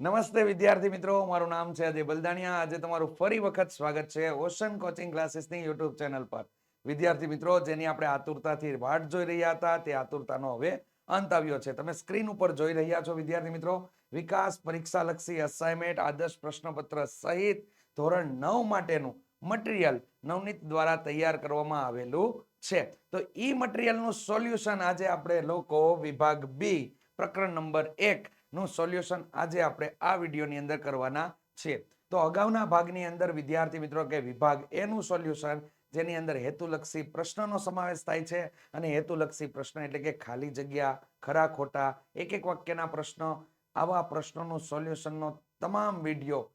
નમસ્તે વિદ્યાર્થી મિત્રો, મારું નામ છે અજય બલદાણિયા. આજે તમારું ફરી વખત સ્વાગત છે ઓશન કોચિંગ ક્લાસીસની યુટ્યુબ ચેનલ પર. વિદ્યાર્થી મિત્રો, જેની આપણે આતુરતાથી વાટ જોઈ રહ્યા હતા, તે આતુરતાનો હવે અંત આવ્યો છે. તમે સ્ક્રીન ઉપર જોઈ રહ્યા છો વિદ્યાર્થી મિત્રો, વિકાસ પરીક્ષા લક્ષી અસાઇનમેન્ટ આદર્શ પ્રશ્નપત્ર સહિત ધોરણ 9 માટેનું મટીરિયલ નવનીત દ્વારા તૈયાર કરવામાં આવેલું છે. તો ઈ મટીરિયલનું સોલ્યુશન આજે આપણે લોકો વિભાગ બી પ્રકરણ નંબર 1 નું સોલ્યુશન આજે આપણે આ વિડીયોની અંદર કરવાના છે. તો અગાઉના ભાગની અંદર વિદ્યાર્થી મિત્રો કે વિભાગ એ નું સોલ્યુશન, જેની અંદર હેતુલક્ષી પ્રશ્નનો સમાવેશ થાય છે. અને હેતુલક્ષી પ્રશ્ન એટલે કે ખાલી જગ્યા, ખરા ખોટા, એક એક વાક્યના પ્રશ્નો, આવા પ્રશ્નોનું સોલ્યુશનનો તમામ વિડીયો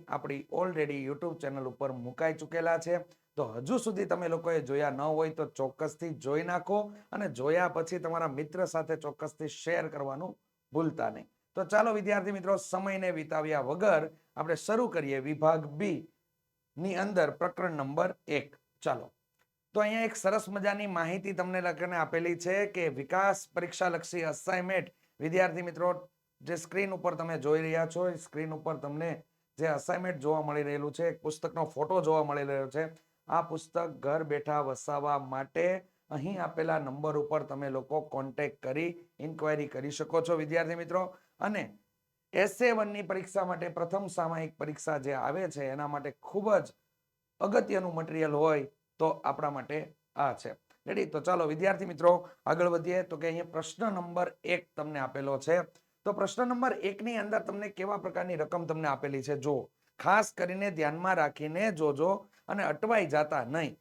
આપણી ઓલરેડી યુટ્યુબ ચેનલ ઉપર મુકાઈ ચૂકેલા છે. તો હજુ સુધી તમે લોકોએ જોયા ન હોય તો ચોક્કસથી જોઈ નાખો, અને જોયા પછી તમારા મિત્ર સાથે ચોક્કસથી શેર કરવાનું ભૂલતા નહીં. તો ચાલો વિદ્યાર્થી મિત્રો, સમયને વિતાવ્યા વગર આપણે શરૂ કરીએ વિભાગ બી ની અંદર પ્રકરણ નંબર 1. ચાલો, તો અહીંયા એક સરસ મજાની માહિતી તમને લખીને આપેલી છે કે વિકાસ પરીક્ષા લક્ષી અસાઇનમેન્ટ. વિદ્યાર્થી મિત્રો, જે સ્ક્રીન ઉપર તમે જોઈ રહ્યા છો, એ સ્ક્રીન ઉપર તમને જે અસાઇનમેન્ટ જોવા મળી રહેલું છે, એક પુસ્તકનો ફોટો જોવા મળી રહ્યો છે. આ પુસ્તક ઘર બેઠા વસાવવા માટે અહીં આપેલા નંબર ઉપર તમે લોકો કોન્ટેક્ટ કરી ઇન્ક્વાયરી કરી શકો છો વિદ્યાર્થી મિત્રો. અને SA1 ની પરીક્ષા માટે, પ્રથમ સામાયિક પરીક્ષા જે આવે છે, એના માટે ખૂબ જ અગત્યનું મટીરિયલ હોય તો આપણા માટે આ છે. રેડી? તો ચાલો વિદ્યાર્થી મિત્રો આગળ વધીએ. તો કે અહીંયા પ્રશ્ન નંબર 1 તમને આપેલો છે. તો પ્રશ્ન નંબર 1 ની અંદર તમને કેવા પ્રકારની રકમ તમને આપેલી છે, જો ખાસ કરીને ધ્યાનમાં રાખીને જોજો અને અટવાઈ જતા નહીં.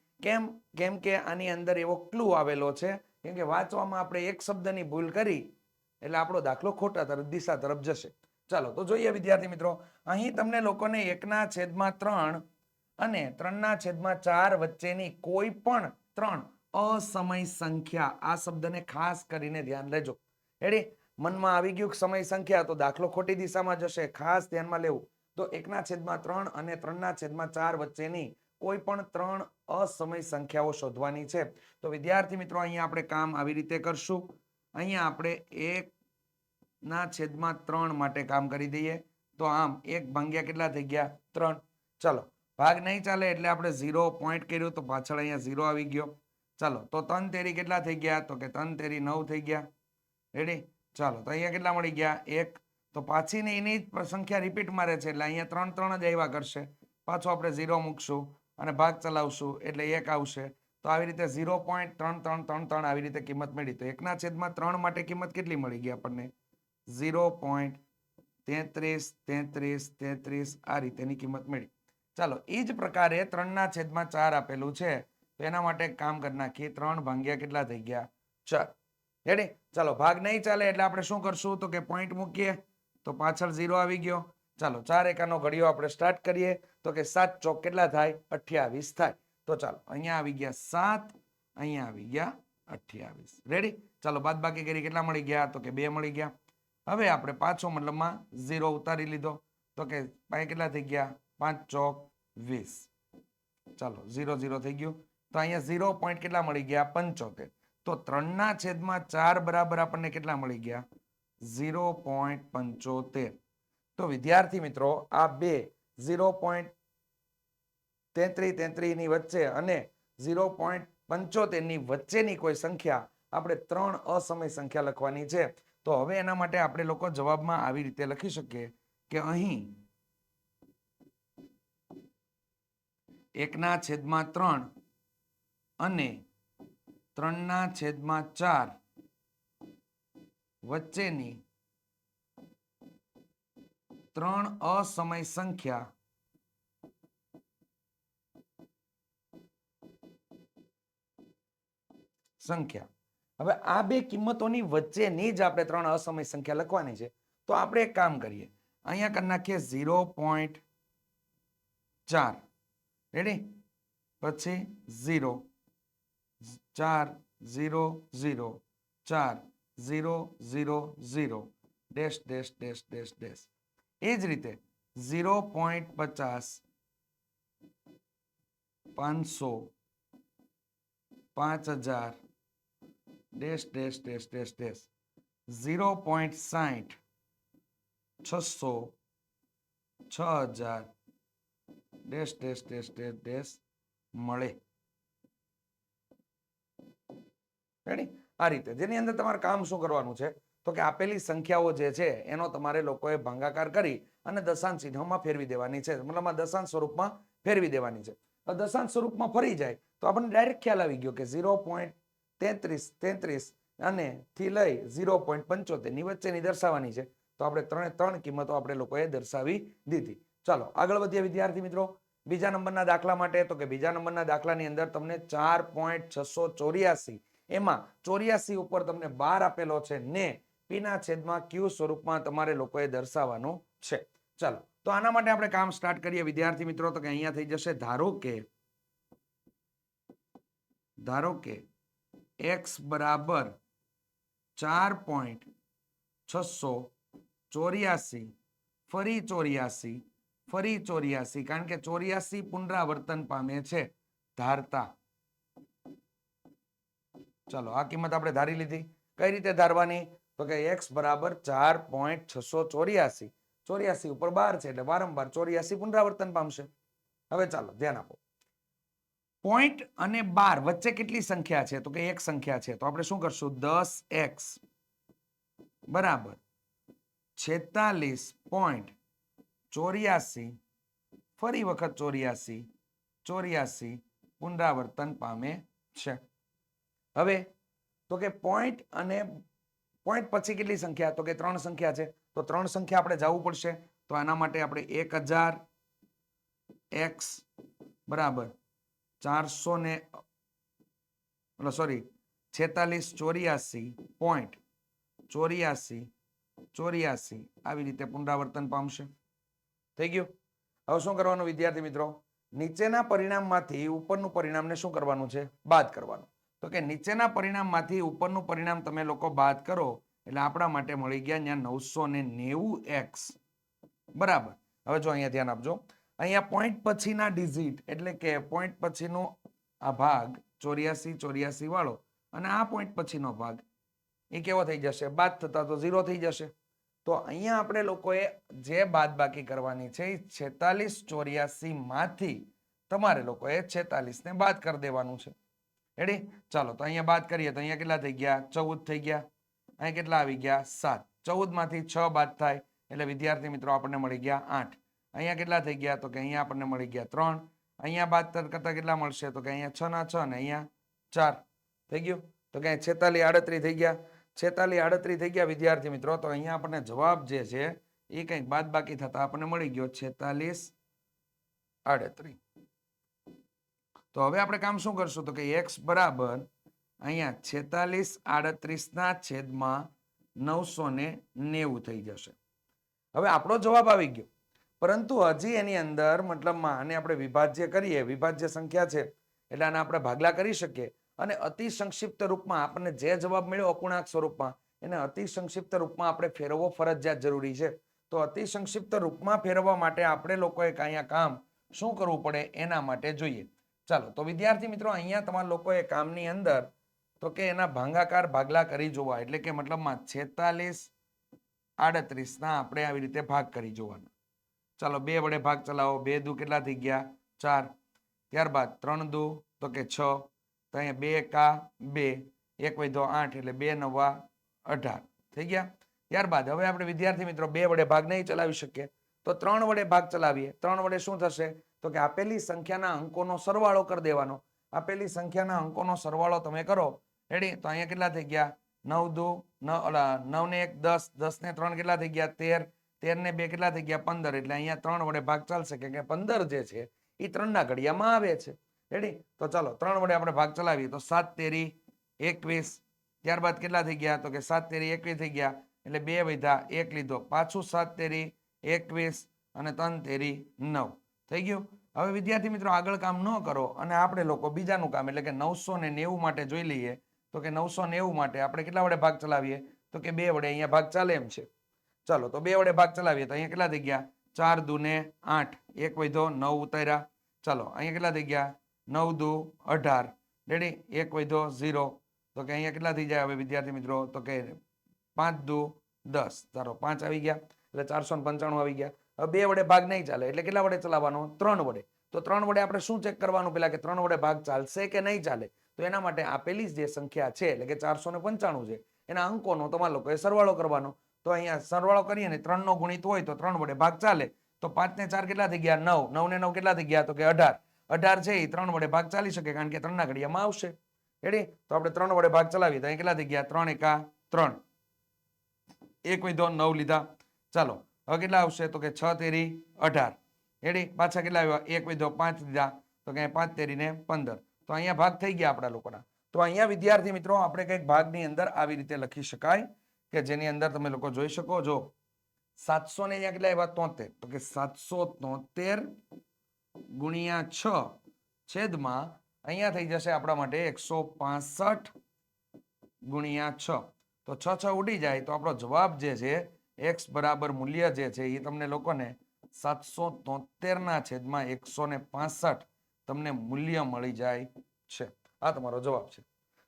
કેમ કે આની અંદર એવો ક્લુ આવેલો છે. કેમ કે વાંચવામાં આપણે એક શબ્દની ભૂલ કરી એટલે આપણો દાખલો ખોટા તરફ, દિશા તરફ જશે. ચાલો તો જોઈએ વિદ્યાર્થી મિત્રો, અહીં તમને લોકોને 1/3 અને 3/4 વચ્ચેની કોઈ પણ 3 અસમય સંખ્યા, આ શબ્દને ખાસ કરીને ધ્યાન લેજો. રેડી? મનમાં આવી ગયું સમય સંખ્યા તો દાખલો ખોટી દિશામાં જશે, ખાસ ધ્યાનમાં લેવું. તો 1/3 અને 3/4 વચ્ચેની કોઈ પણ 3 અસમય સંખ્યાઓ શોધવાની છે. તો વિદ્યાર્થી મિત્રો, અહીંયા આપણે કામ આવી રીતે કરશું. અહીંયા આપણે 1/3 માટે કામ કરી દઈએ. તો આમ 1 ભાગ્યા કેટલા થઈ ગયા? 3. ચાલો, ભાગ નહીં ચાલે એટલે આપણે 0 પોઈન્ટ કર્યું તો પાછળ અહીંયા 0 આવી ગયો. ચાલો, તો 3 તેરી કેટલા થઈ ગયા? તો કે 3 તેરી 9 થઈ ગયા. રેડી? ચાલો, તો અહીંયા કેટલા મળી ગયા? 1. તો પાછી એની સંખ્યા રિપીટ મારે છે એટલે અહીંયા 3 3 જ આવ્યા કરશે. પાછો આપણે 0 મૂકશું અને ભાગ ચલાવશું એટલે 1 આવશે. તો આવી રીતે 0.3333 આવી રીતે કિંમત મળી. તો 1/3 માટે કિંમત કેટલી મળી ગઈ આપણને? 0.333333 આ રીતેની કિંમત મળી. ચાલો, એ જ પ્રકારે 3/4 આપેલું છે, તો એના માટે કામ કરી નાખીએ. 3 ભાગ્યા કેટલા થઈ ગયા? 4. રેડી? ચાલો, ભાગ નહીં ચાલે એટલે આપણે શું કરશું? તો કે પોઈન્ટ મૂકીએ તો પાછળ 0 આવી ગયો. ચાલો, 4 એકાનો ઘડિયો આપણે સ્ટાર્ટ કરીએ. તો કે 7 ચોક કેટલા થાય? 28 થાય. તો ચાલો, અહીંયા આવી ગયા 7, અહીંયા આવી ગયા 28. રેડી? ચાલો, બાદ બાકી કરી કેટલા મળી ગયા? તો કે 2 મળી ગયા. હવે આપણે પાછો મતલબમાં 0 ઉતારી લીધો. તો કે પાય કેટલા થઈ ગયા? 5 ચોક 20. ચાલો, 0 0 થઈ ગયું. તો અહીંયા 0 પોઈન્ટ કેટલા મળી ગયા? 75. તો 3/4 બરાબર આપણને કેટલા મળી ગયા? 0.75. તો વિદ્યાર્થી મિત્રો, આ બે 0.3333 ની વચ્ચે અને 0.75 ની વચ્ચેની કોઈ સંખ્યા, આપણે 3 અસમય સંખ્યા લખવાની છે. તો હવે એના માટે આપણે લોકો જવાબમાં આવી રીતે લખી શકીએ કે અહીં 1/3 અને 3/4 વચ્ચેની 3 અસમય સંખ્યા હવે આ બે કિંમતોની વચ્ચેની જ આપણે 3 અસમય સંખ્યા લખવાની છે. તો આપણે એક કામ કરીએ, અહીંયા કરી નાખીએ 0.4. રેડી? પછી 0 4 0 0 4 0 0 0 dash dash dash dash dash. એ જ રીતે 0.50 500 5000 dash dash dash dash dash. 0.60 600 6000 dash dash dash dash dash મળે. રેડી? આ રીતે જેની અંદર તમારે કામ શું કરવાનું છે તો કે આપેલી સંખ્યાઓ જે છે એનો તમારે લોકોએ ભાગાકાર કરી અને દશાંશ ચિહ્નમાં ફેરવી દેવાની છે, મતલબ દશાંશ સ્વરૂપમાં ફેરવી દેવાની છે. દશાંશ સ્વરૂપમાં ફરી જાય તો આપણને ડાયરેક્ટ ખ્યાલ આવી ગયો કે 0.33 અને થી લઈ 0.75 ની વચ્ચેની દર્શાવવાની છે. તો આપણે ત્રણ કિંમતો આપણે લોકોએ દર્શાવી દીધી. ચાલો આગળ વધીએ વિદ્યાર્થી મિત્રો બીજા નંબરના દાખલા માટે. તો કે બીજા નંબરના દાખલાની અંદર તમને 4.684 એમાં 84 ઉપર તમને 12 આપેલો છે ને પીના છેદમાં ક્યુ સ્વરૂપમાં તમારે લોકોએ દર્શાવવાનું છે. ચાલો તો આના માટે આપણે કામ સ્ટાર્ટ કરીએ વિદ્યાર્થી મિત્રો. તો કે અહીંયા થઈ જશે ધારો કે x બરાબર 4.684 ફરી 84 કારણ કે 84 પુનરાવર્તન પામે છે ધારતા. ચાલો આ કિંમત આપણે ધારી લીધી. કઈ રીતે ધારવાની તો કે x બરાબર 4.684 84 ઉપર 12 છે એટલે વારંવાર 84 પુનરાવર્તન પામશે. હવે ચાલો ધ્યાન આપો. પોઈન્ટ અને 12 વચ્ચે કેટલી સંખ્યા છે તો કે એક સંખ્યા છે. તો આપણે શું કરશું 10x બરાબર 46.84 ફરી વખત 84 પુનરાવર્તન પામે છે. હવે તો કે પોઈન્ટ અને પોઈન્ટ પછી કેટલી સંખ્યા તો કે 3 સંખ્યા છે. તો 3 સંખ્યા આપણે જવું પડશે. તો આના માટે આપણે 1000 x બરાબર 46.84 આવી રીતે પુનરાવર્તન પામશે. થઈ ગયું. હવે શું કરવાનું વિદ્યાર્થી મિત્રો નીચેના પરિણામમાંથી ઉપરનું પરિણામને શું કરવાનું છે બાદ કરવાનું. તો કે નીચેના પરિણામમાંથી ઉપરનું પરિણામ તમે લોકો બાદ કરો એટલે આપણા માટે મળી ગયા ત્યાં 990x બરાબર. હવે જો અહીંયા ધ્યાન આપજો અહીંયા પોઈન્ટ પછીના ડિજિટ એટલે કે પોઈન્ટ પછીનો આ ભાગ 84 વાળો અને આ પોઈન્ટ પછીનો ભાગ એ કેવો થઈ જશે બાદ થતા તો 0 થઈ જશે. તો અહીંયા આપણે લોકોએ જે બાદબાકી કરવાની છે એ 46 માંથી તમારે લોકોએ 46 ને બાદ કરી દેવાનું છે. રેડી? ચાલો તો અહીંયા બાદ કરીએ તો અહીંયા કેટલા થઈ ગયા 14 થઈ ગયા. અહીંયા કેટલા આવી ગયા 7. 14 માંથી 6 બાદ થાય એટલે વિદ્યાર્થી મિત્રો આપણને મળી ગયા 8. અહીંયા કેટલા થઈ ગયા તો કે અહીંયા આપણને મળી ગયા 3. અહીંયા બાદ કરતા કેટલા મળશે તો કે અહીંયા 6 ના 6 ને અહીંયા 4 થઈ ગયું. તો કે 46 38 થઈ ગયા. 46 38 થઈ ગયા વિદ્યાર્થી મિત્રો. તો અહીંયા આપણને જવાબ જે છે એ કંઈક બાદ બાકી થતા આપણને મળી ગયો 46 38. તો હવે આપણે કામ શું કરશું તો કે x બરાબર અહીંયા 46 38 ના છેદમાં 990 થઈ જશે. હવે આપણો જવાબ આવી ગયો પરંતુ હજી એની અંદર મતલબમાં આને આપણે વિભાજ્ય કરીએ વિભાજ્ય સંખ્યા છે એટલે આને આપણે ભાગલા કરી શકીએ અને અતિ સંક્ષિપ્ત રૂપમાં આપણને જે જવાબ મળ્યો અપૂર્ણાંક સ્વરૂપમાં એને અતિ સંક્ષિપ્ત રૂપમાં આપણે ફેરવવો ફરજિયાત જરૂરી છે. તો અતિ સંક્ષિપ્ત રૂપમાં ફેરવવા માટે આપણે લોકોએ અહીંયા કામ શું કરવું પડે એના માટે જોઈએ. ચાલો તો વિદ્યાર્થી મિત્રો અહીંયા તમારા લોકોએ કામની અંદર તો કે એના ભાગાકાર ભાગલા કરી જોવા એટલે કે મતલબમાં 46 38 ના આપણે આવી રીતે ભાગ કરી જોવાના. ચાલો 2 વડે ભાગ ચલાવો. 2 દુ કેટલા થઈ ગયા 4. ત્યારબાદ 3 દુ તો કે 6. તો અહીંયા 2 એકા 2 1 વધ્યો 8 એટલે 2 નવા 18 થઈ ગયા. ત્યારબાદ હવે આપણે વિદ્યાર્થી મિત્રો 2 વડે ભાગ નહીં ચલાવી શકીએ તો 3 વડે ભાગ ચલાવીએ. 3 વડે શું થશે તો કે આપેલી સંખ્યાના અંકોનો સરવાળો કરી દેવાનો. આપેલી સંખ્યાના અંકોનો સરવાળો તમે કરો. રેડી? તો અહીંયા કેટલા થઈ ગયા 9 દુ 9 ને 1 10 10 ને 3 કેટલા થઈ ગયા 13 13 ને 2 કેટલા થઈ ગયા 15 એટલે અહીંયા 3 વડે ભાગ ચાલશે કે 15 જે છે એ 3 ના ઘડિયામાં આવે છે. રેડી? તો ચાલો 3 વડે આપણે ભાગ ચલાવીએ તો 7 તેરી 21. ત્યારબાદ કેટલા થઈ ગયા તો કે 7 તેરી 21 થઈ ગયા એટલે 2 વધ્યા 1 લીધો પાછું 7 તેરી 21 અને 3 તેરી 9 થઈ ગયું. હવે વિદ્યાર્થી મિત્રો આગળ કામ ન કરો અને આપણે લોકો બીજાનું કામ એટલે કે 990 માટે જોઈ લઈએ. તો કે 990 માટે આપણે કેટલા વડે ભાગ ચલાવીએ તો કે 2 વડે અહીંયા ભાગ ચાલે એમ છે. ચાલો તો 2 વડે ભાગ ચલાવીએ તો અહીંયા કેટલા થઈ ગયા 4 દુ ને 8 1 વધ્યો 9 ઉતાર્યા. ચાલો અહીંયા કેટલા થઈ ગયા 9 દુ 18 રેડી 1 વધ્યો 0 તો કે અહીંયા કેટલા થઈ જાય હવે વિદ્યાર્થી મિત્રો તો કે 5 દુ 10 ચાલો 5 આવી ગયા. એટલે 495 આવી ગયા. હવે 2 વડે ભાગ નહીં ચાલે એટલે કેટલા વડે ચલાવવાનો? 3 વડે. તો 3 વડે આપણે શું ચેક કરવાનું પેલા કે 3 વડે ભાગ ચાલશે કે નહીં ચાલે? તો એના માટે આપેલી જે સંખ્યા છે એટલે કે 495 છે એના અંકોનો તમારા લોકોએ સરવાળો કરવાનો. તો અહીંયા સરવાળો કરીએ ને 3 નો ગુણિત હોય તો 3 વડે ભાગ ચાલે. તો 5 ને 4 કેટલા થઈ ગયા? 9. 9 ને 9 કેટલા થઈ ગયા? તો કે 18. 18 છે એ 3 વડે ભાગ ચાલી શકે કારણ કે 3 ના ઘડિયામાં આવશે. રેડી? તો આપણે 3 વડે ભાગ ચલાવીએ તો અહીં કેટલા થઈ ગયા? 3 એકા 3. 1 વધ્યો 9 લીધા. ચાલો હવે કેટલા આવશે? તો કે 6 તેરી 18. રેડી? પાછા કેટલા આવ્યા? 1 વધ્યો 5 લીધા. તો કે 5 તેરી ને 15. તો અહીંયા ભાગ થઈ ગયા આપણા લોકોના. તો અહીંયા વિદ્યાર્થી મિત્રો આપણે કંઈક ભાગની અંદર આવી રીતે લખી શકાય કે જેની અંદર તમે લોકો જોઈ શકો. જો 700 ને અહીંયા કેટલા આવ્યા? 73. તો કે 773 ગુણ્યા 6 છેદમાં અહીંયા થઈ જશે આપણા માટે 165 ગુણ્યા 6. તો 6 6 ઉડી જાય તો આપણો જવાબ જે છે x બરાબર મૂલ્ય જે છે એ તમને લોકોને 773 ના છેદમાં 165 તમને મૂલ્ય મળી જાય છે. આ તમારો જવાબ છે.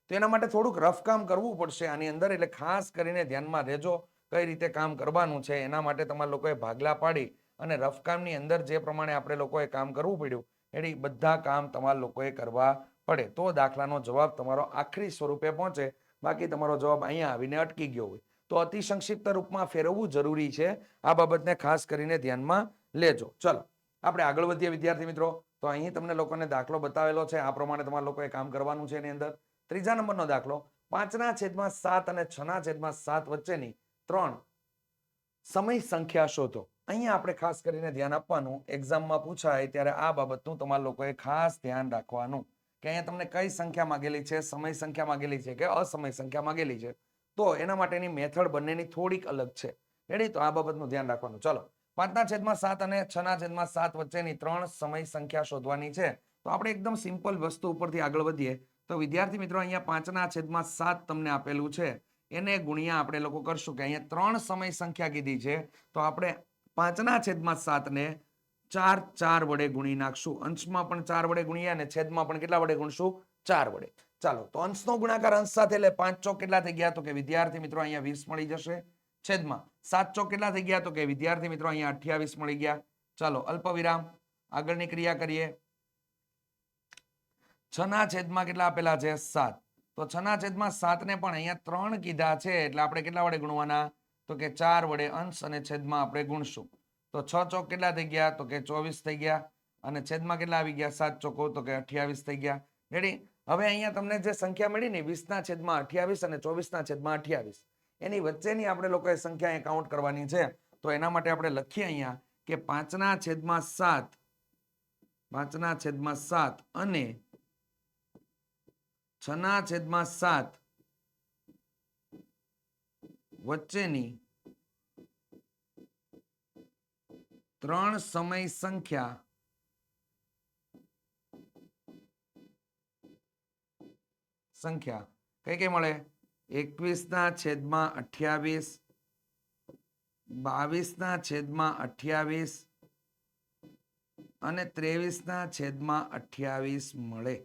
તો એના માટે થોડુંક રફ કામ કરવું પડશે આની અંદર, એટલે ખાસ કરીને ધ્યાનમાં રહેજો કઈ રીતે કામ કરવાનું છે. એના માટે તમારે લોકોએ ભાગલા પાડી અને રફ કામની અંદર જે પ્રમાણે આપણે લોકોએ કામ કરવું પડ્યું એટલે બધા કામ તમારા લોકોએ કરવા પડે તો દાખલાનો જવાબ તમારો આખરી સ્વરૂપે પહોંચે. બાકી તમારો જવાબ અહીંયા આવીને અટકી ગયો હોય તો અતિ સંક્ષિપ્ત રૂપમાં ફેરવવું જરૂરી છે. આ બાબતને ખાસ કરીને ધ્યાનમાં લેજો. ચલો આપણે આગળ વધીએ વિદ્યાર્થી મિત્રો. તો અહીં તમને લોકોને દાખલો બતાવેલો છે, આ પ્રમાણે તમારા લોકોએ કામ કરવાનું છે. એની અંદર 3જા નંબરનો દાખલો 5/7 અને 6/7 વચ્ચેની 3 સમય સંખ્યા શોધો. અહીંયા આપણે ખાસ કરીને ધ્યાન આપવાનું, એક્ઝામમાં પૂછાય ત્યારે આ બાબતનું તમારા લોકોએ ખાસ ધ્યાન રાખવાનું કે અહીંયા તમને કઈ સંખ્યા માંગેલી છે, સમય સંખ્યા માંગેલી છે કે અસમય સંખ્યા માંગેલી છે. તો એના માટેની મેથડ બંનેની થોડીક અલગ છે. રેડી? તો આ બાબતનું ધ્યાન રાખવાનું. ચલો 5/7 અને 6/7 વચ્ચેની 3 સમય સંખ્યા શોધવાની છે. તો આપણે એકદમ સિમ્પલ વસ્તુ ઉપરથી આગળ વધીએ. તો વિદ્યાર્થી મિત્રો અહીંયા 5/7 તમને આપેલું છે એને ગુણ્યા આપણે લોકો કરશું કે અહીંયા 3 સમય સંખ્યા કીધી છે તો આપણે 5/7 ને 4 વડે ગુણી નાખશું. અંશમાં પણ 4 વડે ગુણીએ અને છેદમાં પણ કેટલા વડે ગુણશું? 4 વડે. ચાલો તો અંશનો ગુણાકાર અંશ સાથે એટલે 5 ચોક કેટલા થઈ ગયા? તો કે વિદ્યાર્થી મિત્રો અહીંયા 20 મળી જશે. છેદમાં 7 ચોક કેટલા થઈ ગયા? તો કે વિદ્યાર્થી મિત્રો અહીંયા 28 મળી ગયા. ચાલો અલ્પ વિરામ, આગળની ક્રિયા કરીએ. 6/7 કેટલા આપેલા છે? 7. તો 6/7 ને પણ અહીંયા 3 કીધા છે એટલે આપણે કેટલા વડે ગુણવાના? તો કે 4 વડે અંશ અને છેદમાં આપણે ગુણશું. તો 6 ચોક કેટલા થઈ ગયા? તો કે 24 થઈ ગયા. અને છેદમાં કેટલા આવી ગયા? 7 ચોકો તો કે 28 થઈ ગયા. રેડી? હવે અહીંયા તમને જે સંખ્યા મળી ને 20/28 અને 24/28 એની વચ્ચેની આપણે લોકોએ સંખ્યા કાઉન્ટ કરવાની છે. તો એના માટે આપણે લખીએ અહીંયા કે 5/7 અને 6/7 વચ્ચેની 3 સમય સંખ્યા કઈ કઈ મળે? 21/28, 22/28 અને 23/28 મળે.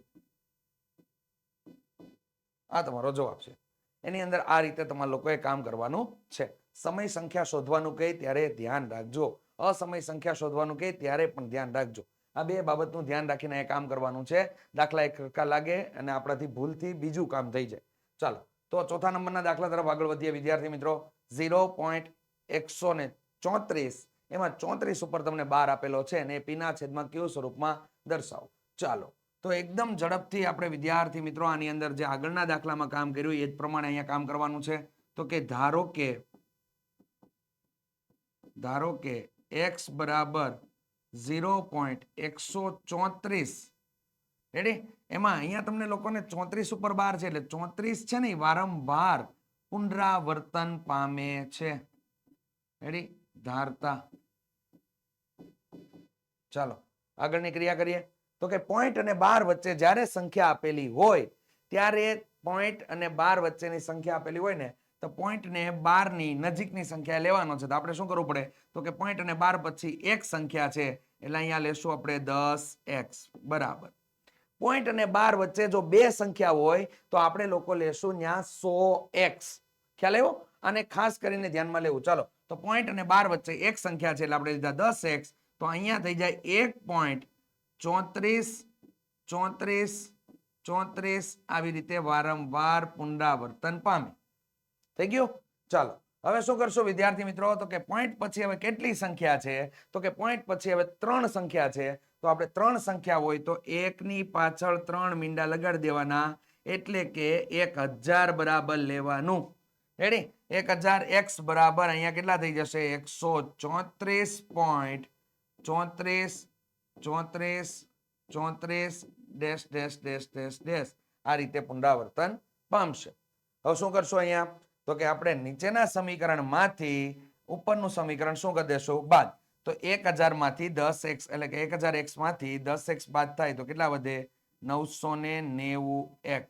આ તમારો જવાબ છે. એની અંદર આ રીતે તમારા લોકોએ કામ કરવાનું છે. સમય સંખ્યા શોધવાનું કહે ત્યારે ધ્યાન રાખજો, અસમય સંખ્યા શોધવાનું કહે ત્યારે પણ ધ્યાન રાખજો. આ બે બાબતનું ધ્યાન રાખીને કામ કરવાનું છે. દાખલા એક લાગે અને આપણાથી ભૂલથી બીજું કામ થઈ જાય. ચાલો તો ચોથા નંબરના દાખલા તરફ આગળ વધીએ વિદ્યાર્થી મિત્રો. 0.134 એમાં 34 ઉપર તમને 12 આપેલો છે અને પીના છેદમાં કયું સ્વરૂપમાં દર્શાવો. ચાલો તો એકદમ ઝડપથી આપણે વિદ્યાર્થી મિત્રો આની અંદર જે આગળના દાખલામાં કામ કર્યું એ જ પ્રમાણે અહીંયા કામ કરવાનું છે. તો કે ધારો કે x બરાબર 0.134. રેડી? એમાં અહીંયા તમને લોકોને 34 ઉપર 12 છે એટલે 34 છે ને વારંવાર પુનરાવર્તન પામે છે. રેડી? ધારતા. ચાલો આગળની ક્રિયા કરીએ. તો કે પોઈન્ટ અને 12 વચ્ચે જ્યારે સંખ્યા આપેલી હોય ત્યારે પોઈન્ટ અને 12 વચ્ચેની સંખ્યા આપેલી હોય ને તો પોઈન્ટ ને 12 ની નજીકની સંખ્યા લેવાનો છે. તો આપણે શું કરવું પડે? તો કે પોઈન્ટ અને 12 પછી એક સંખ્યા છે એટલે અહીંયા લેશું આપણે 10x બરાબર. પોઈન્ટ અને 12 વચ્ચે જો બે સંખ્યા હોય તો આપણે લોકો લેશું ત્યાં 100x. ખ્યાલ આવ્યો? આને ખાસ કરીને ધ્યાનમાં લેવું. ચાલો તો પોઈન્ટ અને 12 વચ્ચે એક સંખ્યા છે એટલે આપણે લીધા 10x, તો અહીંયા થઈ જાય 1.34 આવી રીતે વારંવાર પુનરાવર્તન પામે. થઈ ગયું. ચાલો હવે શું કરશો વિદ્યાર્થી મિત્રો, તો કે પોઈન્ટ પછી હવે કેટલી સંખ્યા છે, તો કે પોઈન્ટ પછી હવે 3 સંખ્યા છે. તો આપણે 3 સંખ્યા હોય તો 1 ની પાછળ 3 મીંડા લગાડી દેવાના, એટલે કે 1000 બરાબર લેવાનું. રેડી? 1000 x બરાબર અહીંયા કેટલા થઈ જશે? 134 આ રીતે પુનરાવર્તન પામશે. હવે શું કરશો અહીંયા, તો કે આપણે નીચેના સમીકરણમાંથી ઉપરનું સમીકરણ શું કરી દેશું? બાદ. તો 1000 માંથી 10x એટલે કે 1000x માંથી 10x બાદ થાય તો કેટલા વધે? 990x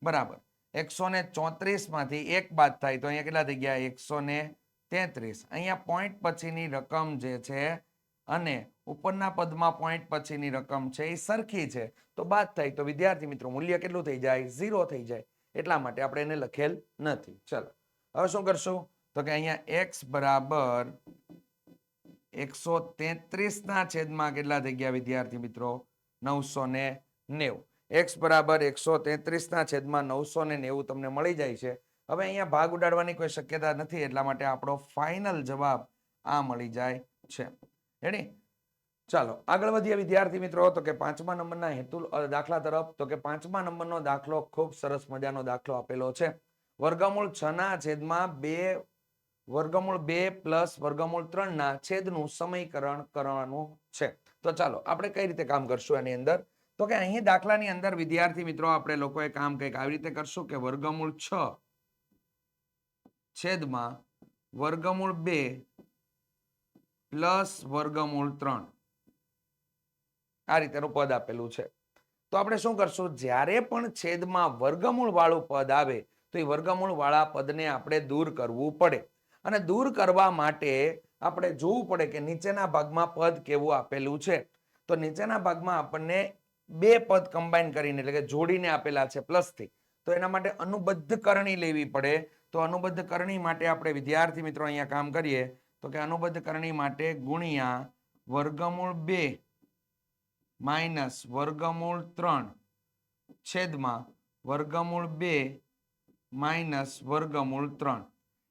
બરાબર. 134 માંથી 1 બાદ થાય તો અહીંયા કેટલા થઈ ગયા? 133. અહીંયા પોઈન્ટ પછીની રકમ જે છે અને ઉપરના પદમાં પોઈન્ટ પછીની રકમ છે એ સરખી છે, તો બાદ થાય તો વિદ્યાર્થી મિત્રો મૂલ્ય કેટલું થઈ જાય? 0 થઈ જાય. એટલા માટે આપણે એને લખેલ નથી. ચલો હવે શું કરશું, તો કે અહીંયા x બરાબર 133 ના છેદમાં કેટલા થઈ ગયા વિદ્યાર્થી મિત્રો? 990. x બરાબર 133 ના છેદમાં 990 તમને મળી જાય છે. હવે અહીંયા ભાગ ઉડાડવાની કોઈ શક્યતા નથી, એટલા માટે આપણો ફાઇનલ જવાબ આ મળી જાય છે. રેડી? ચાલો આગળ વધીએ વિદ્યાર્થી મિત્રો, તો કે 5મા નંબરના હેતુ દાખલા તરફ. તો કે 5મા નંબરનો દાખલો ખૂબ સરસ મજાનો દાખલો આપેલો છે. વર્ગમૂળ 6 ના છેદમાં 2 વર્ગમૂળ 2 પ્લસ વર્ગમૂળ 3 ના છેદનું સમીકરણ કરવાનું છે. તો ચાલો આપણે કઈ રીતે કામ કરશું એની અંદર, તો કે અહીં દાખલાની અંદર વિદ્યાર્થી મિત્રો આપણે લોકોએ કામ કંઈક આવી રીતે કરશું કે વર્ગમૂળ 6 છેદમાં વર્ગમૂળ 2 પ્લસ વર્ગમૂળ 3 આ રીતેનું પદ આપેલું છે. તો આપણે શું કરશું, જ્યારે પણ છેદમાં વર્ગમૂળ વાળું પદ આવે તો એ વર્ગમૂળ વાળા પદને આપણે દૂર કરવું પડે. અને દૂર કરવા માટે આપણે જોવું પડે કે નીચેના ભાગમાં પદ કેવું આપેલું છે. તો નીચેના ભાગમાં આપણને બે પદ કમ્બાઈન કરીને એટલે કે જોડીને આપેલા છે પ્લસથી, તો એના માટે અનુબદ્ધ કરણી લેવી પડે. તો અનુબદ્ધ કરણી માટે આપણે વિદ્યાર્થી મિત્રો અહીંયા કામ કરીએ, તો કે અનુબદ્ધ કરણી માટે ગુણ્યા વર્ગમૂળ 2 માઇનસ વર્ગમૂળ 3 છેદમાં વર્ગમૂળ 2 માઇનસ વર્ગમૂળ 3,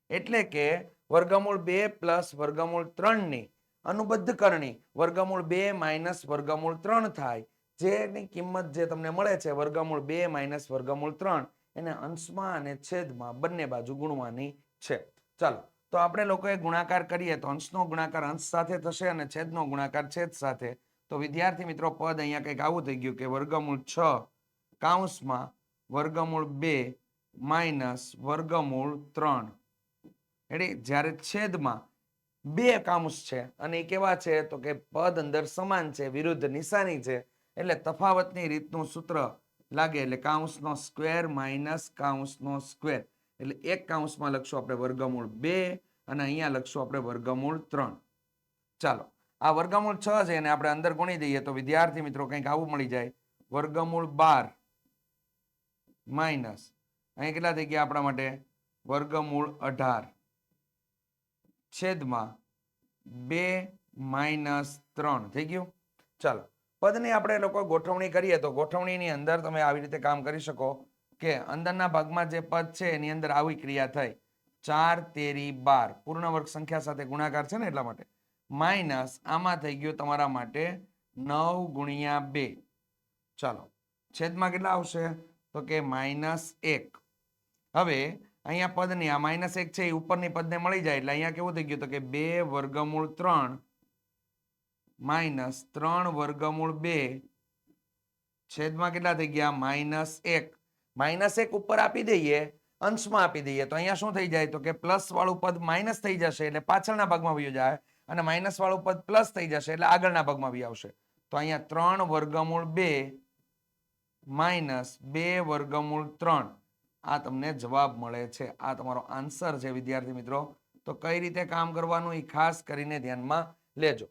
એટલે કે વર્ગમૂળ 2 પ્લસ વર્ગમૂળ 3 ની અનુબદ્ધ કરણી વર્ગમૂળ 2 માઇનસ વર્ગમૂળ 3 થાય. જેની કિંમત જે તમને મળે છે વર્ગમૂળ 2 માઇનસ વર્ગમૂળ 3, એને અંશમાં અને છેદમાં બંને બાજુ ગુણવાની છે. ચાલો તો આપણે લોકોએ ગુણાકાર કરીએ તો અંશનો ગુણાકાર અંશ સાથે થશે અને છેદનો ગુણાકાર છેદ સાથે. તો વિદ્યાર્થી મિત્રો પદ અહીંયા કંઈક આવું થઈ ગયું કે વર્ગમૂળ 6 કૌંસમાં વર્ગમૂળ 2 માઇનસ વર્ગમૂળ 3. એટલે જ્યારે છેદમાં બે કૌંસ છે અને એ કેવા છે, તો કે પદ અંદર સમાન છે, વિરુદ્ધ નિશાની છે, એટલે તફાવતની રીતનું સૂત્ર લાગે એટલે કૌંસનો સ્ક્વેર માઇનસ કૌંસનો સ્ક્વેર. એટલે એક કૌંસમાં લખશું આપણે વર્ગમૂળ 2 અને અહીંયા લખશું આપણે વર્ગમૂળ 3. ચાલો આ વર્ગમૂળ 6 છે એને આપણે અંદર ગુણી દઈએ તો વિદ્યાર્થી મિત્રો કંઈક આવું મળી જાય, વર્ગમૂળ 12 માઇનસ અહીં કેટલા થઈ ગયા આપણા માટે વર્ગમૂળ 18 છેદમાં 2 માઇનસ 3 થઈ ગયું. ચાલો પદની આપણે લોકો ગોઠવણી કરીએ તો ગોઠવણીની અંદર તમે આવી રીતે કામ કરી શકો કે અંદરના ભાગમાં જે પદ છે એની અંદર આવી ક્રિયા થઈ 4 તેરી 12 પૂર્ણ વર્ગ સંખ્યા સાથે ગુણાકાર છે ને એટલા માટે, માઇનસ આમાં થઈ ગયું તમારા માટે 9 ગુણ્યા 2. ચાલો છેદમાં કેટલા આવશે, તો કે -1. હવે અહીંયા પદની આ -1 છે એ ઉપરની પદને મળી જાય એટલે અહીંયા કેવું થઈ ગયું, તો કે 2 વર્ગમૂળ 3 માઇનસ 3 વર્ગમૂળ 2 છેદમાં કેટલા થઈ ગયા -1. -1 ઉપર આપી દઈએ, અંશમાં આપી દઈએ તો અહીંયા શું થઈ જાય, તો કે પ્લસ વાળું પદ માઇનસ થઈ જશે એટલે પાછળના ભાગમાં વયું જાય, અને માઇનસ વાળું પદ પ્લસ થઈ જશે એટલે આગળના ભાગમાં વહી આવશે. તો અહીંયા 3 વર્ગમૂળ 2 માઇનસ 2 વર્ગમૂળ 3 આ તમને જવાબ મળે છે. આ તમારો આન્સર છે વિદ્યાર્થી મિત્રો. તો કઈ રીતે કામ કરવાનું એ ખાસ કરીને ધ્યાનમાં લેજો.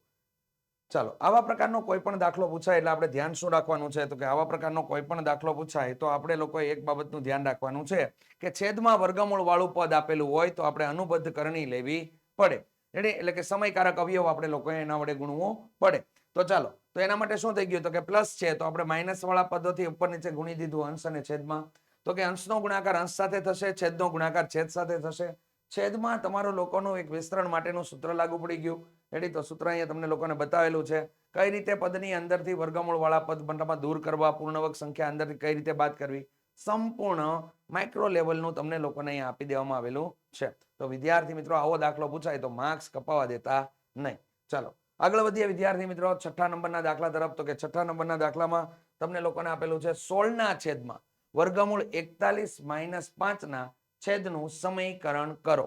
ચાલો, આવા પ્રકારનો કોઈ પણ દાખલો પૂછાય એટલે આપણે ધ્યાન શું રાખવાનું છે? તો કે આવા પ્રકારનો કોઈ પણ દાખલો પૂછાય તો આપણે લોકોએ એક બાબતનું ધ્યાન રાખવાનું છે કે છેદમાં વર્ગમૂળ વાળું પદ આપેલું હોય તો આપણે અનુબદ્ધ કરણી લેવી પડે. એટલે કે સમયકારક અવયવ આપણે લોકોએ એના વડે ગુણવું પડે. તો ચાલો, તો એના માટે શું થઈ ગયું? તો કે પ્લસ છે તો આપણે માઇનસ વાળા પદોથી ઉપર નીચે ગુણી દીધું અંશ અને છેદમાં. તો કે અંશનો ગુણાકાર અંશ સાથે થશે, છેદનો ગુણાકાર છેદ સાથે થશે. છેદમાં તમારું લોકોનું એક વિસ્તરણ માટેનું સૂત્ર લાગુ પડી ગયું. રેડી? તો સૂત્ર અહીંયા તમને લોકોને બતાવેલું છે. કઈ રીતે પદની અંદરથી વર્ગમૂળ વાળા પદ મતલબમાં દૂર કરવા, પૂર્ણવર્ગ સંખ્યા અંદરથી કઈ રીતે બાદ કરવી, સંપૂર્ણ માઇક્રો લેવલનું તમને લોકોને અહીંયા આપી દેવામાં આવેલું છે. તો વિદ્યાર્થી મિત્રો, આવો દાખલો પૂછાય તો માર્ક્સ કપાવા દેતા નહીં. ચાલો આગળ વધીએ વિદ્યાર્થી મિત્રો છઠ્ઠા નંબરના દાખલા તરફ. તો કે છઠ્ઠા નંબરના દાખલામાં તમને લોકોને આપેલું છે 16 ના છેદમાં વર્ગમૂળ 41 - 5 ના છેદનું સમીકરણ કરો.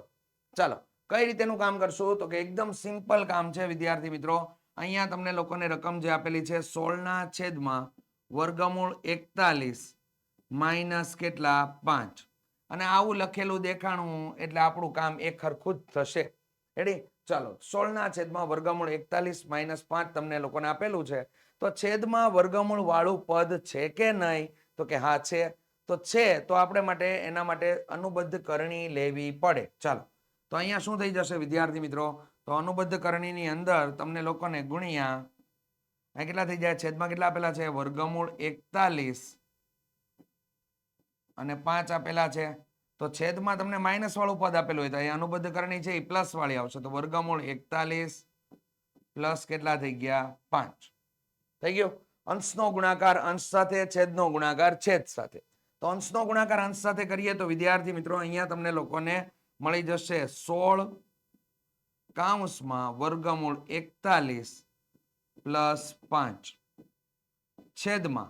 ચાલો, કઈ રીતેનું કામ કરશું? તો કે એકદમ સિમ્પલ કામ છે વિદ્યાર્થી મિત્રો. અહીંયા તમને લોકોને રકમ જે આપેલી છે 16 ના છેદમાં વર્ગમૂળ 41 માઇનસ કેટલા 5, અને આવું લખેલું દેખાણું એટલે આપણું કામ એક ખરખું જ થશે. રેડી? ચાલો, 16 ના છેદમાં વર્ગમૂળ 41 - 5 તમને લોકોને આપેલું છે. તો છેદમાં વર્ગમૂળ વાળું પદ છે કે નહીં? તો કે હા છે. તો છે તો આપણે માટે એના માટે અનુબદ્ધ કરણી લેવી પડે. ચાલો, તો અહીંયા શું થઈ જશે વિદ્યાર્થી મિત્રો? તો અનુબદ્ધ કરણીની અંદર તમને લોકોને ગુણ્યા અહીં કેટલા થઈ જાય? છેદમાં કેટલા આપેલા છે? વર્ગમૂળ 41 અને 5 આપેલા છે. તો છેદમાં તમને માઇનસ વાળું પદ આપેલું હોય તો અહીંયા અનુબદ્ધ કરણી છે એ પ્લસ વાળી આવશે. તો વર્ગમૂળ 41 પ્લસ કેટલા થઈ ગયા? 5 થઈ ગયું. અંશનો ગુણાકાર અંશ સાથે, છેદનો ગુણાકાર છેદ સાથે. તો અંશનો ગુણાકાર અંશ સાથે કરીએ તો વિદ્યાર્થી મિત્રો અહીંયા તમને લોકોને મળી જશે 16 કૌંસમાં વર્ગમૂળ 41 પ્લસ 5 છેદમાં,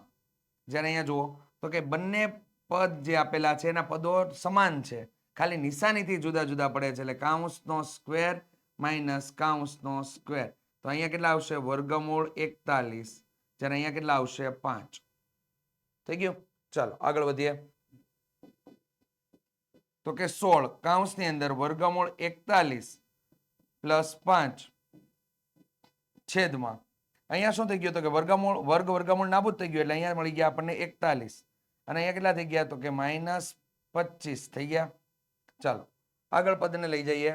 જ્યારે અહીંયા જુઓ તો કે બંને પદ જે આપેલા છે એના પદો સમાન છે, ખાલી નિશાનીથી જુદા જુદા પડે છે. એટલે કૌંસનો સ્ક્વેર માઇનસ કૌંસનો સ્ક્વેર. તો અહીંયા કેટલા આવશે? વર્ગમૂળ 41, જ્યારે અહીંયા કેટલા આવશે? 5. થઈ ગયું? ચાલો આગળ વધીએ. તો કે 16 કૌંસની અંદર વર્ગમૂળ 41 પ્લસ 5 છેદમાં અહીંયા શું થઈ ગયું? તો કે વર્ગમૂળ વર્ગમૂળ નાબૂદ થઈ ગયું એટલે અહીંયા મળી ગયા આપણને 41, અને અહીંયા કેટલા થઈ ગયા? તો કે -25 થઈ ગયા. ચાલો આગળ પદને લઈ જઈએ.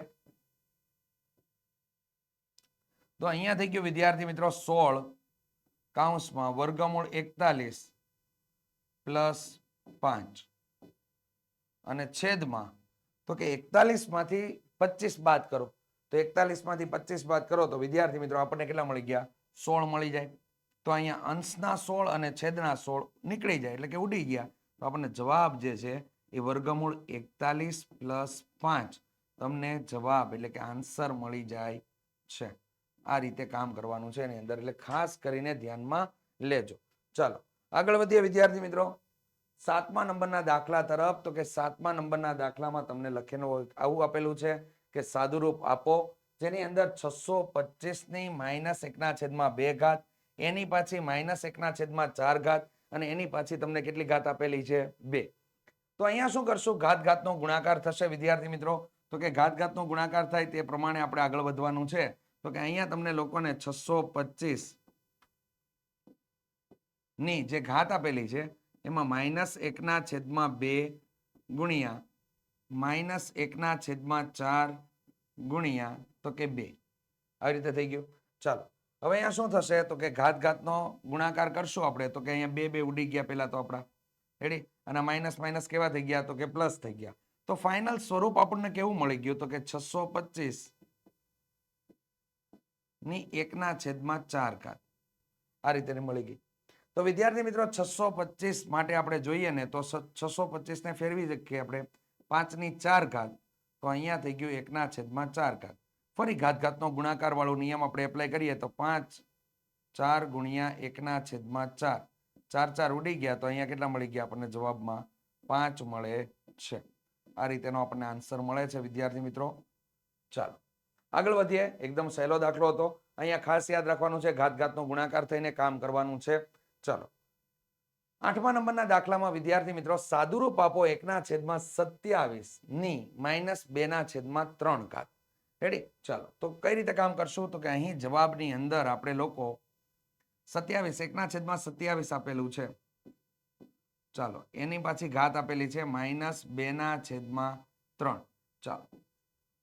તો અહીંયા થઈ ગયું વિદ્યાર્થી મિત્રો 16 કૌંસમાં વર્ગમૂળ 41 પ્લસ 5 અને છેદમાં, તો કે 41 માંથી 25 બાદ કરો. તો 41 માંથી 25 બાદ કરો તો વિદ્યાર્થી મિત્રો આપણને કેટલા મળી ગયા? 16 મળી જાય. તો અહીંયા અંશના 16 અને છેદના 16 નીકળી જાય એટલે કે ઉડી ગયા. તો આપણને જવાબ જે છે એ વર્ગમૂળ 41 પ્લસ 5 તમને જવાબ એટલે કે આન્સર મળી જાય છે. આ રીતે કામ કરવાનું છે એની અંદર, એટલે ખાસ કરીને ધ્યાનમાં લેજો. ચાલો આગળ વધીએ વિદ્યાર્થી મિત્રો 7મા નંબરના દાખલા તરફ. તો કે 7મા નંબરના દાખલામાં તમને લખેલું આવું આપેલું છે કે સાદુરૂપ આપો, જેની અંદર 625 ની -1/2 એની પાછી -1/4 અને એની પાછી તમને કેટલી ઘાત આપેલી છે? 2. તો અહીંયા શું કરશું? ઘાતનો ગુણાકાર થશે વિદ્યાર્થી મિત્રો. તો કે ઘાતનો ગુણાકાર થાય તે પ્રમાણે આપણે આગળ વધવાનું છે. તો કે અહીંયા તમને લોકોને 625 ની જે ઘાત આપેલી છે એમાં -1/2 ગુણ્યા -1/4 ગુણ્યા તો કે 2. આવી રીતે થઈ ગયું. ચાલો હવે અહીંયા શું થશે? તો કે ઘાતનો ગુણાકાર કરશું આપણે. તો કે અહીંયા 2 ઉડી ગયા પેલા તો આપણા. રેડી? અને માઇનસ માઇનસ કેવા થઈ ગયા? તો કે પ્લસ થઈ ગયા. તો ફાઇનલ સ્વરૂપ આપણને કેવું મળી ગયું? તો કે 625 ની 1/4 આ રીતે મળી ગઈ. તો વિદ્યાર્થી મિત્રો 625 માટે આપણે જોઈએ ને તો 625 ને ફેરવી શકીએ આપણે 5/4. તો અહીંયા થઈ ગયું 1/4. ફરી ઘાતનો ગુણાકાર વાળો નિયમ આપણે એપ્લાય કરીએ તો 5 4 ગુણ્યા 1/4, 4 ઉડી ગયા. તો અહીંયા કેટલા મળી ગયા આપણને? જવાબમાં 5 મળે છે. આ રીતેનો આપણને આન્સર મળે છે વિદ્યાર્થી મિત્રો. ચાલો આગળ વધીએ. એકદમ સહેલો દાખલો હતો. અહીંયા ખાસ યાદ રાખવાનું છે ઘાતનો ગુણાકાર થઈને કામ કરવાનું છે. ચાલો 8મા નંબરના દાખલામાં વિદ્યાર્થી મિત્રો સાદુરૂપ આપો 1/27 ની -2/3. રેડી? ચાલો તો કઈ રીતે કામ કરશું? તો કે અહીં જવાબની અંદર આપણે લોકો 27 1/27 આપેલું છે. ચાલો એની પાછી ઘાત આપેલી છે -2/3. ચાલો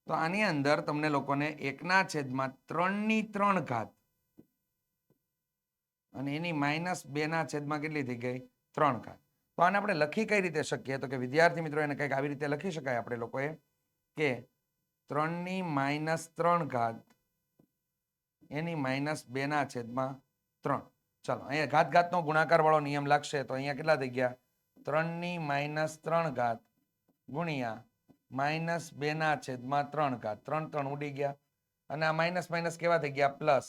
તો આની અંદર તમને લોકોને 1/3 ઘાત અને એની -2 કેટલી થઈ ગઈ 3 ઘાત. તો આને આપણે લખી કઈ રીતે શકીએ? તો કે વિદ્યાર્થી મિત્રો એને કંઈક આવી રીતે લખી શકાય આપણે લોકોએ કે 3 ઘાત એની -2/3. ચાલો અહીંયા ઘાત ઘાતનો ગુણાકાર વાળો નિયમ લાગશે તો અહીંયા કેટલા થઈ ગયા 3 ઘાત ગુણ્યા -2/3 ઘાત. 3 3 ઉડી ગયા અને આ માઇનસ માઇનસ કેવા થઈ ગયા પ્લસ.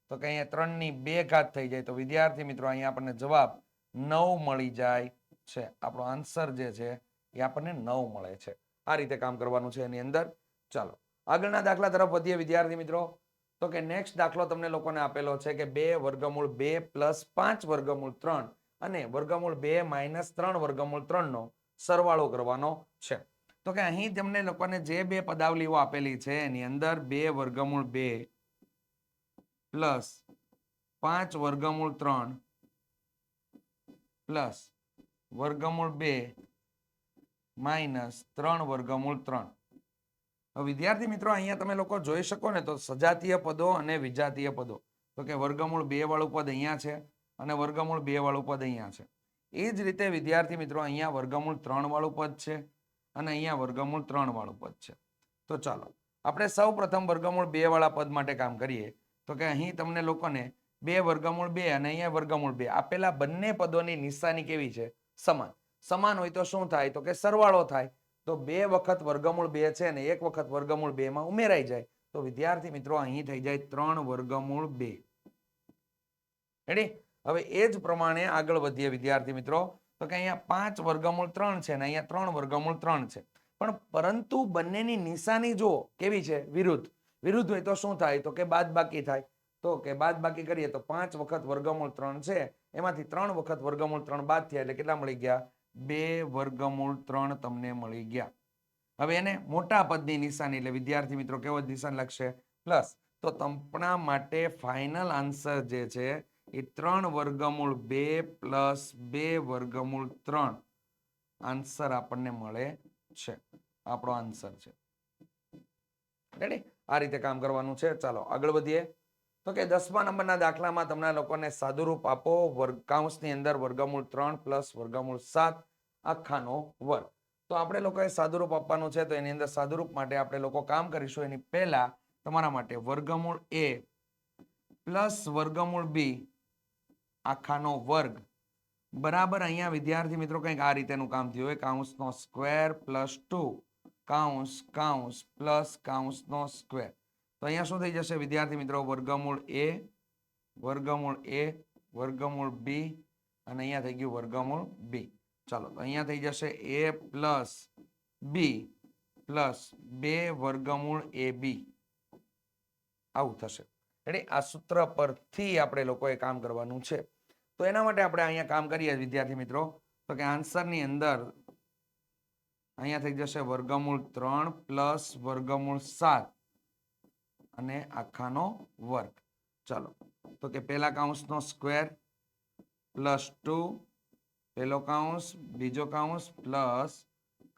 તો કે અહીંયા 3/2 ઘાત થઈ જાય. તો વિદ્યાર્થી મિત્રો અહીંયા આપણને જવાબ 9 મળી જાય છે. આપણો આન્સર જે છે એ આપણને 9 મળે છે. આ રીતે કામ કરવાનું છે એની અંદર. ચાલો આગળના દાખલા તરફ વધીએ વિદ્યાર્થી મિત્રો. તો કે નેક્સ્ટ દાખલો તમને લોકોને આપેલો છે કે 2√2 + 5√3 અને √2 - 3√3 નો સરવાળો કરવાનો છે. તો કે અહીં તમને લોકોને જે બે પદાવલીઓ આપેલી છે એની અંદર 2√2 + 5√3 + √2 - 3√3. વિદ્યાર્થી મિત્રો અહીંયા તમે લોકો જોઈ શકો ને તો સજાતીય પદો અને વિજાતીય પદો. તો કે √2 વાળું પદ અહીંયા છે અને √2 વાળું પદ અહીંયા છે. એ જ રીતે વિદ્યાર્થી મિત્રો અહીંયા √3 વાળું પદ છે અને અહીંયા √3 વાળું પદ છે. તો ચાલો આપણે સૌ પ્રથમ √2 વાળા પદ માટે કામ કરીએ. તો કે અહીં તમને લોકોને 2√2 અને અહીંયા √2 આપેલા બંને પદોની નિશાની કેવી છે? સમાન. સમાન હોય તો શું થાય? તો કે સરવાળો થાય. તો 2 વખત √2 છે ને 1 વખત √2 માં ઉમેરાઈ જાય. તો વિદ્યાર્થી મિત્રો અહીં થઈ જાય 3√2. રેડી? હવે એ જ પ્રમાણે આગળ વધીએ વિદ્યાર્થી મિત્રો. તો કે અહીંયા 5√3 છે ને અહીંયા 3√3 છે. પણ પરંતુ બંનેની નિશાની જો કેવી છે? વિરુદ્ધ. વિરુદ્ધ હોય તો શું થાય? તો કે બાદબાકી થાય. તો કે બાદબાકી કરીએ તો 5 વખત √3 છે એમાંથી 3 વખત √3 બાદ થયા એટલે કેટલા મળી ગયા? 2√3 તમને મળી ગયા. હવે એને મોટા પદની નિશાની એટલે વિદ્યાર્થી મિત્રો કેવો નિશાન લાગશે? પ્લસ. તો તપણા માટે ફાઇનલ આન્સર જે છે એ 3√2 + 2√3 આન્સર આપણને મળે છે. આપણો આન્સર છે. રેડી? આ રીતે કામ કરવાનું છે. ચાલો આગળ વધીએ. તો કે 10મા નંબરના દાખલામાં તમને લોકોને સાદુરૂપ આપો કૌંસની અંદર √3 + √7 આખાનો વર્ગ. તો આપણે લોકોએ સાદુરૂપ આપવાનું છે. તો એની અંદર સાદુરૂપ માટે આપણે લોકો કામ કરીશું. એની પહેલા તમારા માટે √a + √b આખાનો વર્ગ બરાબર અહીંયા વિદ્યાર્થી મિત્રો કંઈક આ રીતેનું કામ થયું હોય. કૌંસનો સ્ક્વેર +2 કૌંસ કૌંસ પ્લસ કૌંસનો સ્ક્વેર. તો અહીંયા શું થઈ જશે વિદ્યાર્થી મિત્રો? √a √b અને અહીંયા થઈ ગયું √b. ચાલો તો અહીંયા થઈ જશે a + b + 2√ab. આવું થશે. રેડી? આ સૂત્ર પરથી આપણે લોકોએ કામ કરવાનું છે. તો એના માટે આપણે અહીંયા કામ કરીએ વિદ્યાર્થી મિત્રો. તો કે આન્સરની અંદર અહીંયા થઈ જશે √3 + √7 અને આખાનો વર્ગ. ચાલો તો કે પહેલા કૌંસનો સ્ક્વેર +2 પહેલો કૌંસ બીજો કૌંસ પ્લસ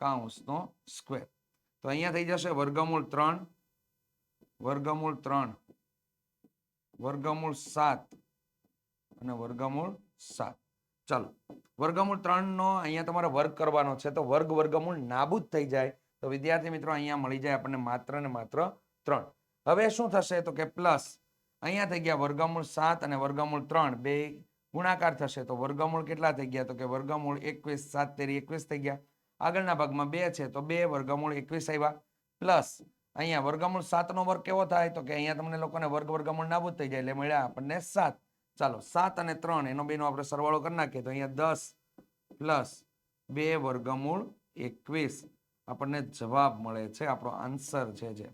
કૌંસનો સ્ક્વેર. તો અહીંયા થઈ જશે √3 √3 √7 અને √7. ચાલો √3 નો અહીંયા તમારે વર્ગ કરવાનો છે. તો વર્ગમૂળ નાબૂદ થઈ જાય. તો વિદ્યાર્થી મિત્રો અહીંયા મળી જાય આપણને માત્ર ને માત્ર 3. હવે શું થશે? તો કે પ્લસ અહીંયા થઈ ગયા √7 અને √3 બે ગુણાકાર થશે. તો વર્ગમૂળ કેટલા થઈ ગયા? તો કે વર્ગમૂળ 21 7 તેરી 21 થઈ ગયા. આગળના ભાગમાં 2 છે તો 2 √21 આવ્યા. પ્લસ અહીંયા √7 નો વર્ગ કેવો થાય? તો કે અહીંયા તમને લોકોને વર્ગમૂળ નાબૂદ થઈ જાય એટલે મળ્યા આપણને 7. ચાલો 7 અને 3 એનો બેનો આપણે સરવાળો કરી નાખીએ તો અહીંયા 10 + 2√21 આપણને જવાબ મળે છે. આપણો આન્સર છે જે.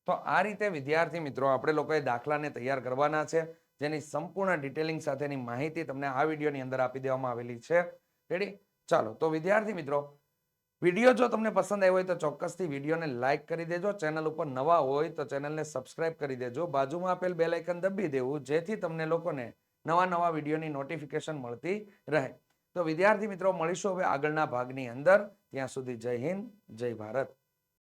તો આ રીતે વિદ્યાર્થી મિત્રો આપણે લોકોએ દાખલાને તૈયાર કરવાના છે, જેની સંપૂર્ણ ડિટેલિંગ સાથેની માહિતી તમને આ વિડીયોની અંદર આપી દેવામાં આવેલી છે. રેડી? ચાલો તો વિદ્યાર્થી મિત્રો વિડીયો જો તમને પસંદ આવ્યો હોય તો ચોક્કસથી વિડીયોને લાઇક કરી દેજો. ચેનલ ઉપર નવા હોય તો ચેનલને સબસ્ક્રાઇબ કરી દેજો. બાજુમાં આપેલ બેલ આઇકન દબી દેવું, જેથી તમને લોકોને નવા વિડીયોની નોટિફિકેશન મળતી રહે. તો વિદ્યાર્થી મિત્રો, મળીશું હવે આગળના ભાગની અંદર. ત્યાં સુધી જય હિન્દ, જય ભારત.